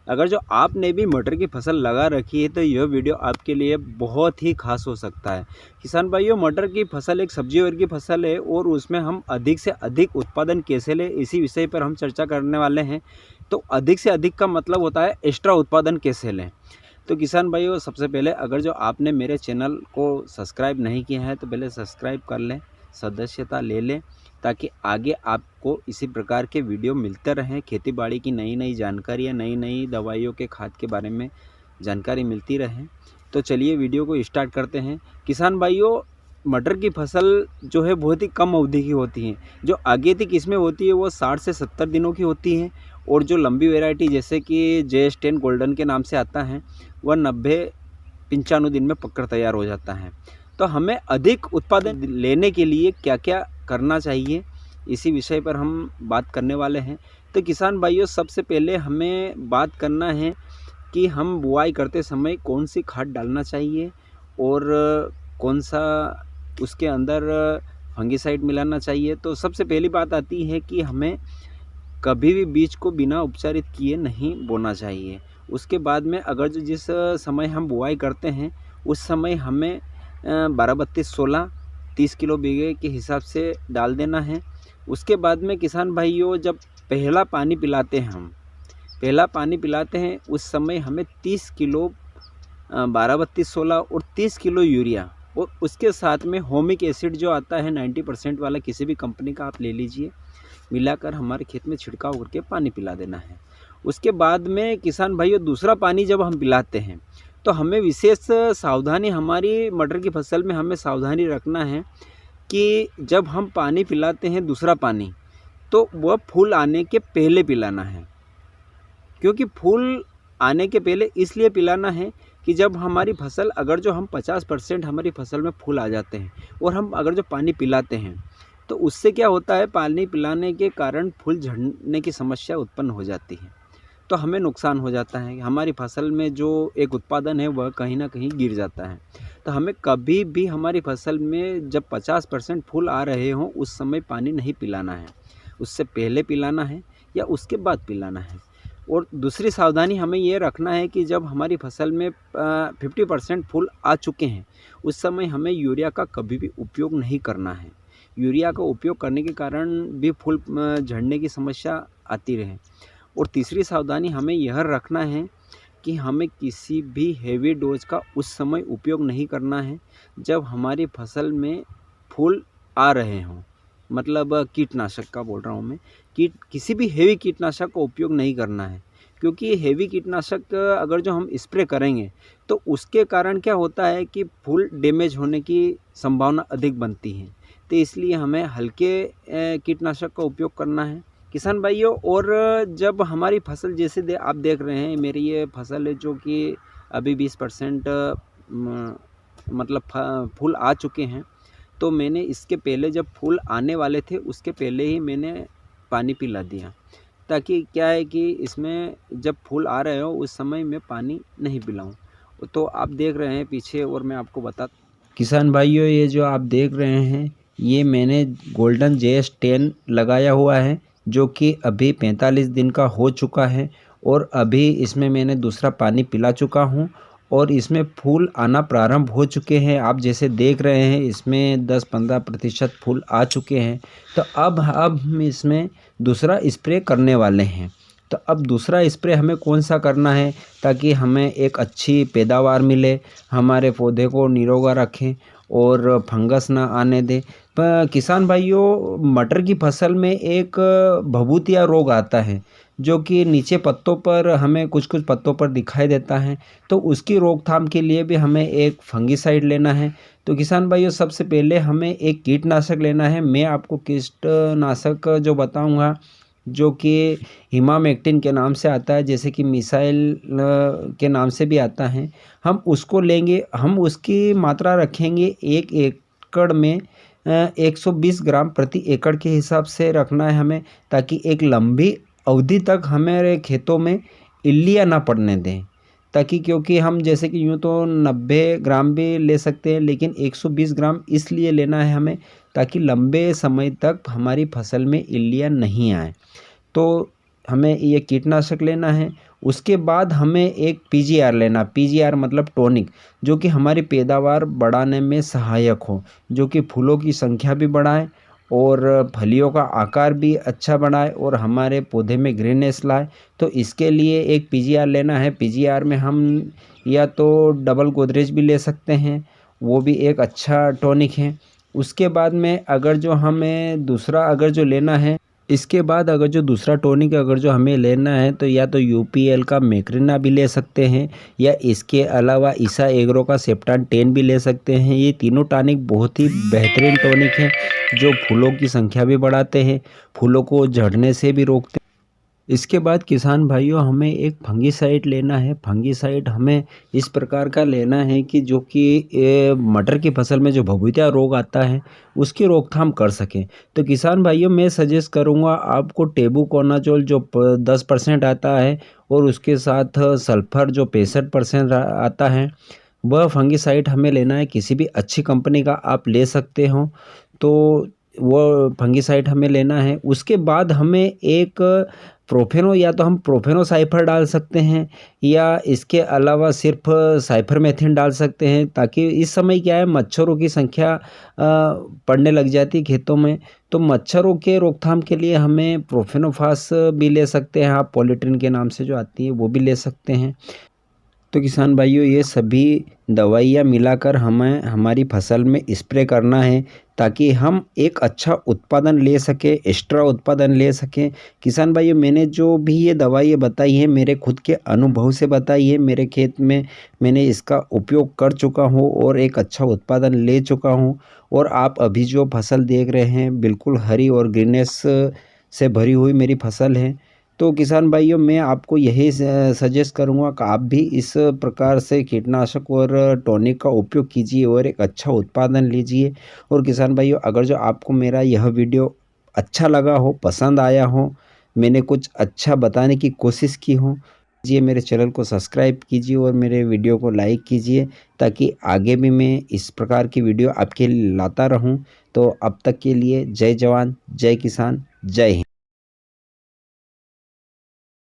अगर जो आपने भी मटर की फसल लगा रखी है तो यह वीडियो आपके लिए बहुत ही खास हो सकता है। किसान भाइयों, मटर की फसल एक सब्जी वर्ग की फसल है और उसमें हम अधिक से अधिक उत्पादन कैसे लें, इसी विषय पर हम चर्चा करने वाले हैं। तो अधिक से अधिक का मतलब होता है एक्स्ट्रा उत्पादन कैसे लें। तो किसान भाइयों, सबसे पहले अगर जो आपने मेरे चैनल को सब्सक्राइब नहीं किया है तो पहले सब्सक्राइब कर लें, सदस्यता ले लें, ताकि आगे आपको इसी प्रकार के वीडियो मिलते रहें। खेती बाड़ी की नई नई जानकारियाँ, नई नई दवाइयों के खाद के बारे में जानकारी मिलती रहे। तो चलिए वीडियो को स्टार्ट करते हैं। किसान भाइयों, मटर की फसल जो है बहुत ही कम अवधि की होती है। जो आगे किस्में होती है वो 60 से 70 दिनों की होती हैं, और जो लंबी वैरायटी जैसे कि JS10 गोल्डन के नाम से आता है वह 90-95 दिन में पककर तैयार हो जाता है। तो हमें अधिक उत्पादन लेने के लिए क्या क्या करना चाहिए, इसी विषय पर हम बात करने वाले हैं। तो किसान भाइयों, सबसे पहले हमें बात करना है कि हम बुआई करते समय कौन सी खाद डालना चाहिए और कौन सा उसके अंदर फंगिसाइड मिलाना चाहिए। तो सबसे पहली बात आती है कि हमें कभी भी बीज को बिना उपचारित किए नहीं बोना चाहिए। उसके बाद में अगर जो जिस समय हम बुआई करते हैं उस समय हमें 12-32-16 30 किलो बीघे के हिसाब से डाल देना है। उसके बाद में किसान भाइयों, जब पहला पानी पिलाते हैं उस समय हमें 30 किलो 12-32-16 और 30 किलो यूरिया, और उसके साथ में होमिक एसिड जो आता है 90% वाला, किसी भी कंपनी का आप ले लीजिए, मिलाकर हमारे खेत में छिड़काव करके पानी पिला देना है। उसके बाद में किसान भाइयों, दूसरा पानी जब हम पिलाते हैं तो हमें विशेष सावधानी, हमारी मटर की फसल में हमें सावधानी रखना है कि जब हम पानी पिलाते हैं दूसरा पानी, तो वह फूल आने के पहले पिलाना है। क्योंकि फूल आने के पहले इसलिए पिलाना है कि जब हमारी फसल, अगर जो हम 50% हमारी फसल में फूल आ जाते हैं और हम अगर जो पानी पिलाते हैं तो उससे क्या होता है, पानी पिलाने के कारण फूल झड़ने की समस्या उत्पन्न हो जाती है, तो हमें नुकसान हो जाता है। हमारी फसल में जो एक उत्पादन है वह कहीं ना कहीं गिर जाता है। तो हमें कभी भी हमारी फसल में जब 50% फूल आ रहे हों उस समय पानी नहीं पिलाना है, उससे पहले पिलाना है या उसके बाद पिलाना है। और दूसरी सावधानी हमें ये रखना है कि जब हमारी फसल में 50% फूल आ चुके हैं उस समय हमें यूरिया का कभी भी उपयोग नहीं करना है। यूरिया का उपयोग करने के कारण भी फूल झड़ने की समस्या आती रहे। और तीसरी सावधानी हमें यह रखना है कि हमें किसी भी हेवी डोज का उस समय उपयोग नहीं करना है जब हमारी फसल में फूल आ रहे हों, मतलब कीटनाशक का बोल रहा हूँ मैं। किसी भी हेवी कीटनाशक का उपयोग नहीं करना है, क्योंकि हेवी कीटनाशक अगर जो हम स्प्रे करेंगे तो उसके कारण क्या होता है कि फूल डैमेज होने की संभावना अधिक बनती है। तो इसलिए हमें हल्के कीटनाशक का उपयोग करना है किसान भाइयों। और जब हमारी फसल, जैसे आप देख रहे हैं मेरी ये फसल है जो कि अभी 20% मतलब फूल आ चुके हैं, तो मैंने इसके पहले जब फूल आने वाले थे उसके पहले ही मैंने पानी पिला दिया, ताकि क्या है कि इसमें जब फूल आ रहे हो उस समय मैं पानी नहीं पिलाऊं। तो आप देख रहे हैं पीछे, और मैं आपको बता, किसान भाइयों, ये जो आप देख रहे हैं ये मैंने गोल्डन JS10 लगाया हुआ है, जो कि अभी 45 दिन का हो चुका है, और अभी इसमें मैंने दूसरा पानी पिला चुका हूँ और इसमें फूल आना प्रारंभ हो चुके हैं। आप जैसे देख रहे हैं इसमें 10-15% फूल आ चुके हैं। तो अब हम इसमें दूसरा स्प्रे करने वाले हैं। तो अब दूसरा स्प्रे हमें कौन सा करना है ताकि हमें एक अच्छी पैदावार मिले, हमारे पौधे को निरोगा रखें और फंगस ना आने दे। पर किसान भाइयों, मटर की फसल में एक भभूतिया रोग आता है जो कि नीचे पत्तों पर, हमें कुछ कुछ पत्तों पर दिखाई देता है। तो उसकी रोकथाम के लिए भी हमें एक फंगिसाइड लेना है। तो किसान भाइयों, सबसे पहले हमें एक कीटनाशक लेना है। मैं आपको कीटनाशक जो बताऊंगा जो कि इमामेक्टिन के नाम से आता है, जैसे कि मिसाइल के नाम से भी आता है, हम उसको लेंगे। हम उसकी मात्रा रखेंगे 1 एकड़ में 120 ग्राम प्रति एकड़ के हिसाब से रखना है हमें, ताकि एक लंबी अवधि तक हमारे खेतों में इल्लियाँ ना पड़ने दें। ताकि, क्योंकि हम जैसे कि यूँ तो 90 ग्राम भी ले सकते हैं, लेकिन 120 ग्राम इसलिए लेना है हमें ताकि लंबे समय तक हमारी फसल में इल्लियाँ नहीं आए। तो हमें ये कीटनाशक लेना है। उसके बाद हमें एक पीजीआर लेना, पीजीआर मतलब टॉनिक, जो कि हमारी पैदावार बढ़ाने में सहायक हो, जो कि फूलों की संख्या भी बढ़ाए और फलियों का आकार भी अच्छा बढ़ाए और हमारे पौधे में ग्रीननेस लाए। तो इसके लिए एक पीजीआर लेना है। पीजीआर में हम या तो डबल गोदरेज भी ले सकते हैं, वो भी एक अच्छा टॉनिक है। उसके बाद में अगर जो हमें दूसरा अगर जो लेना है, इसके बाद अगर जो दूसरा टॉनिक अगर जो हमें लेना है तो या तो यूपीएल का मैक्रिना भी ले सकते हैं या इसके अलावा ईसा एग्रो का सेप्टान 10 भी ले सकते हैं। ये तीनों टॉनिक बहुत ही बेहतरीन टॉनिक हैं जो फूलों की संख्या भी बढ़ाते हैं, फूलों को झड़ने से भी रोकते हैं। इसके बाद किसान भाइयों हमें एक फंगीसाइड लेना है। फंगीसाइड हमें इस प्रकार का लेना है कि जो कि मटर की फसल में जो भभूतिया रोग आता है उसकी रोकथाम कर सकें। तो किसान भाइयों मैं सजेस्ट करूंगा आपको टेबुकोनाजोल जो 10% आता है और उसके साथ सल्फर जो 65% आता है, वह फंगीसाइड हमें लेना है। किसी भी अच्छी कंपनी का आप ले सकते हो, तो वो फंगीसाइड हमें लेना है। उसके बाद हमें एक प्रोफेनो या तो हम प्रोफेनो साइफर डाल सकते हैं या इसके अलावा सिर्फ साइफरमेथ्रिन डाल सकते हैं, ताकि इस समय क्या है मच्छरों की संख्या पड़ने लग जाती है खेतों में। तो मच्छरों के रोकथाम के लिए हमें प्रोफेनोफास भी ले सकते हैं, आप पॉलीट्रिन के नाम से जो आती है वो भी ले सकते हैं। तो किसान भाइयों ये सभी दवाइयाँ मिलाकर हमें हमारी फसल में स्प्रे करना है ताकि हम एक अच्छा उत्पादन ले सकें, एक्स्ट्रा उत्पादन ले सकें। किसान भाइयों मैंने जो भी ये दवाइयाँ बताई हैं मेरे खुद के अनुभव से बताई है। मेरे खेत में मैंने इसका उपयोग कर चुका हूँ और एक अच्छा उत्पादन ले चुका हूँ। और आप अभी जो फसल देख रहे हैं बिल्कुल हरी और ग्रीनेस से भरी हुई मेरी फसल है। तो किसान भाइयों मैं आपको यही सजेस्ट करूंगा कि आप भी इस प्रकार से कीटनाशक और टॉनिक का उपयोग कीजिए और एक अच्छा उत्पादन लीजिए। और किसान भाइयों अगर जो आपको मेरा यह वीडियो अच्छा लगा हो, पसंद आया हो, मैंने कुछ अच्छा बताने की कोशिश की हो, जी मेरे चैनल को सब्सक्राइब कीजिए और मेरे वीडियो को लाइक कीजिए ताकि आगे भी मैं इस प्रकार की वीडियो आपके लिए लाता रहूं। तो अब तक के लिए जय जवान, जय किसान, जय हिंद।